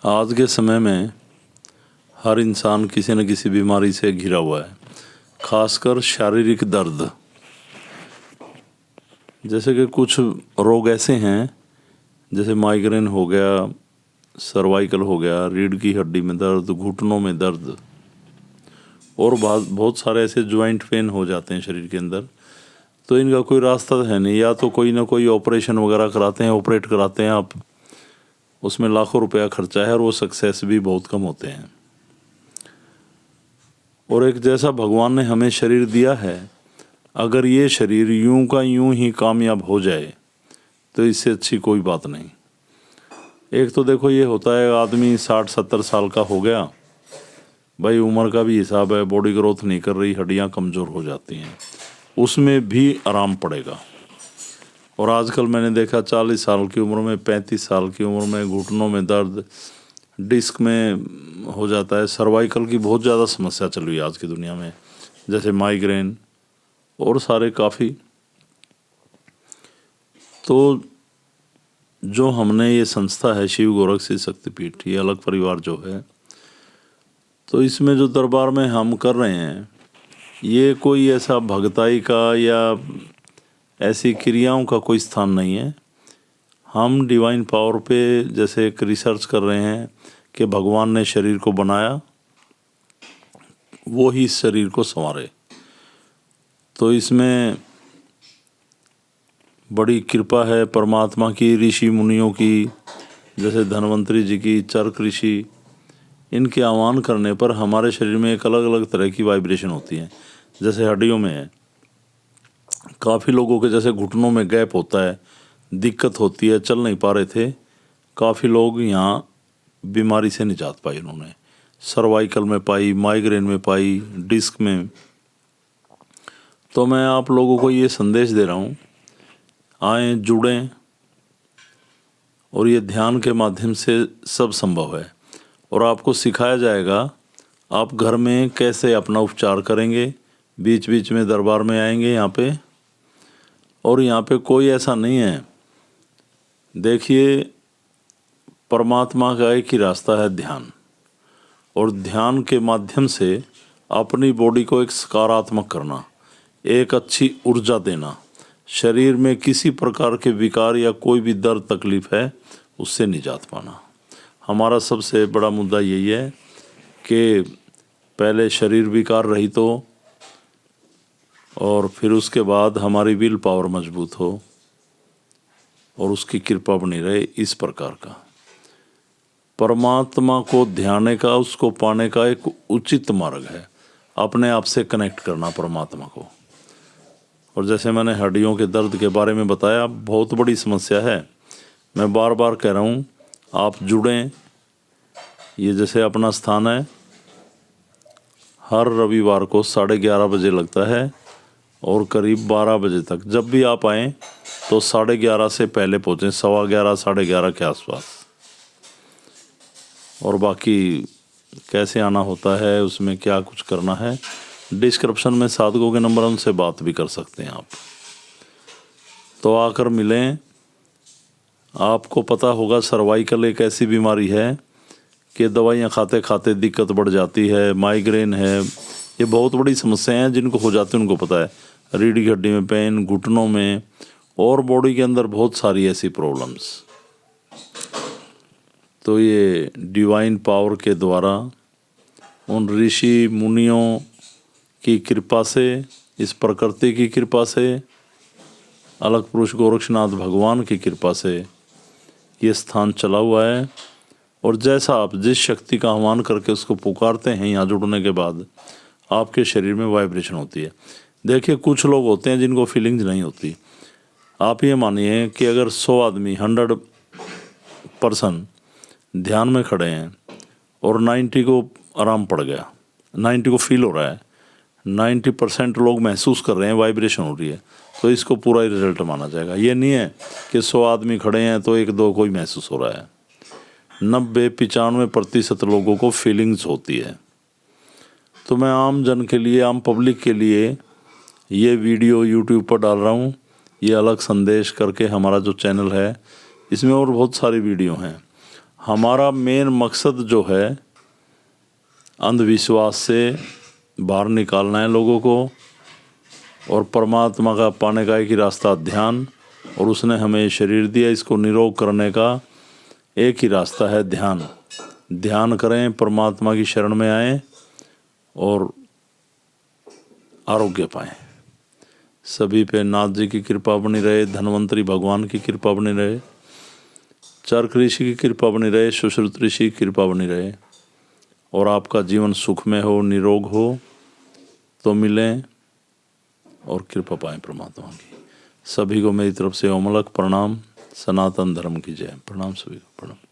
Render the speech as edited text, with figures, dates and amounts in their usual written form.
आज के समय में हर इंसान किसी न किसी बीमारी से घिरा हुआ है, खासकर शारीरिक दर्द। जैसे कि कुछ रोग ऐसे हैं जैसे माइग्रेन हो गया, सर्वाइकल हो गया, रीढ़ की हड्डी में दर्द, घुटनों में दर्द और बहुत सारे ऐसे ज्वाइंट पेन हो जाते हैं शरीर के अंदर। तो इनका कोई रास्ता है नहीं, या तो कोई ना कोई ऑपरेशन वगैरह कराते हैं, ऑपरेट कराते हैं आप, उसमें लाखों रुपया खर्चा है और वो सक्सेस भी बहुत कम होते हैं। और एक जैसा भगवान ने हमें शरीर दिया है, अगर ये शरीर यूं का यूं ही कामयाब हो जाए तो इससे अच्छी कोई बात नहीं। एक तो देखो ये होता है, आदमी 60-70 साल का हो गया, भाई उम्र का भी हिसाब है, बॉडी ग्रोथ नहीं कर रही, हड्डियां कमज़ोर हो जाती हैं, उसमें भी आराम पड़ेगा। और आजकल मैंने देखा 40 साल की उम्र में, 35 साल की उम्र में घुटनों में दर्द, डिस्क में हो जाता है, सर्वाइकल की बहुत ज़्यादा समस्या चल रही है आज की दुनिया में, जैसे माइग्रेन और सारे काफ़ी। तो जो हमने ये संस्था है शिव गोरखसिद्ध शक्तिपीठ, ये अलग परिवार जो है, तो इसमें जो दरबार में हम कर रहे हैं, ये कोई ऐसा भगताई का या ऐसी क्रियाओं का कोई स्थान नहीं है। हम डिवाइन पावर पे जैसे एक रिसर्च कर रहे हैं कि भगवान ने शरीर को बनाया, वो ही इस शरीर को संवारे। तो इसमें बड़ी कृपा है परमात्मा की, ऋषि मुनियों की, जैसे धन्वंतरी जी की, चरक ऋषि, इनके आह्वान करने पर हमारे शरीर में एक अलग अलग तरह की वाइब्रेशन होती है। जैसे हड्डियों में है, काफ़ी लोगों के जैसे घुटनों में गैप होता है, दिक्कत होती है, चल नहीं पा रहे थे, काफ़ी लोग यहाँ बीमारी से निजात पाई उन्होंने, सर्वाइकल में पाई, माइग्रेन में पाई, डिस्क में। तो मैं आप लोगों को ये संदेश दे रहा हूँ, आएँ, जुड़ें, और ये ध्यान के माध्यम से सब संभव है। और आपको सिखाया जाएगा आप घर में कैसे अपना उपचार करेंगे। बीच बीच में दरबार में आएंगे यहाँ पे, और यहाँ पे कोई ऐसा नहीं है। देखिए, परमात्मा का एक ही रास्ता है, ध्यान। और ध्यान के माध्यम से अपनी बॉडी को एक सकारात्मक करना, एक अच्छी ऊर्जा देना, शरीर में किसी प्रकार के विकार या कोई भी दर्द तकलीफ है उससे निजात पाना। हमारा सबसे बड़ा मुद्दा यही है कि पहले शरीर विकार रहित हो, और फिर उसके बाद हमारी विल पावर मजबूत हो और उसकी कृपा बनी रहे। इस प्रकार का परमात्मा को ध्याने का, उसको पाने का एक उचित मार्ग है, अपने आप से कनेक्ट करना परमात्मा को। और जैसे मैंने हड्डियों के दर्द के बारे में बताया, बहुत बड़ी समस्या है। मैं बार बार कह रहा हूँ, आप जुड़ें। ये जैसे अपना स्थान है, हर रविवार को 11:30 बजे लगता है और करीब 12 बजे तक। जब भी आप आएँ तो 11:30 से पहले पहुँचें, 11:15, 11:30 के आसपास। और बाकी कैसे आना होता है, उसमें क्या कुछ करना है, डिस्क्रिप्शन में साधकों के नंबर, उनसे बात भी कर सकते हैं आप। तो आकर मिलें। आपको पता होगा सर्वाइकल एक ऐसी बीमारी है कि दवाइयाँ खाते खाते दिक्कत बढ़ जाती है। माइग्रेन है, ये बहुत बड़ी समस्याएं हैं, जिनको हो जाती है उनको पता है। रीढ़ की हड्डी में पेन, घुटनों में, और बॉडी के अंदर बहुत सारी ऐसी प्रॉब्लम्स। तो ये डिवाइन पावर के द्वारा, उन ऋषि मुनियों की कृपा से, इस प्रकृति की कृपा से, अलग पुरुष गोरक्षनाथ भगवान की कृपा से ये स्थान चला हुआ है। और जैसा आप जिस शक्ति का आह्वान करके उसको पुकारते हैं, यहाँ जुड़ने के बाद आपके शरीर में वाइब्रेशन होती है। देखिए, कुछ लोग होते हैं जिनको फीलिंग्स नहीं होती। आप ये मानिए कि अगर 100 आदमी, 100% ध्यान में खड़े हैं और 90 को आराम पड़ गया, 90 को फील हो रहा है, 90% लोग महसूस कर रहे हैं, वाइब्रेशन हो रही है, तो इसको पूरा ही रिजल्ट माना जाएगा। ये नहीं है कि 100 आदमी खड़े हैं तो 1-2 को ही महसूस हो रहा है। 90-95% लोगों को फीलिंग्स होती है। तो मैं आम जन के लिए, आम पब्लिक के लिए ये वीडियो यूट्यूब पर डाल रहा हूँ। ये अलग संदेश करके हमारा जो चैनल है, इसमें और बहुत सारी वीडियो हैं। हमारा मेन मकसद जो है अंधविश्वास से बाहर निकालना है लोगों को, और परमात्मा का पाने का एक ही रास्ता ध्यान, और उसने हमें शरीर दिया, इसको निरोग करने का एक ही रास्ता है ध्यान। ध्यान करें, परमात्मा की शरण में आएं और आरोग्य पाएं। सभी पे नाथ जी की कृपा बनी रहे, धन्वंतरी भगवान की कृपा बनी रहे, चरक ऋषि की कृपा बनी रहे, सुश्रुत ऋषि की कृपा बनी रहे, और आपका जीवन सुख में हो, निरोग हो तो मिलें और कृपा पाएं परमात्मा की। सभी को मेरी तरफ से ओमलक प्रणाम। सनातन धर्म की जय। प्रणाम सभी को, प्रणाम।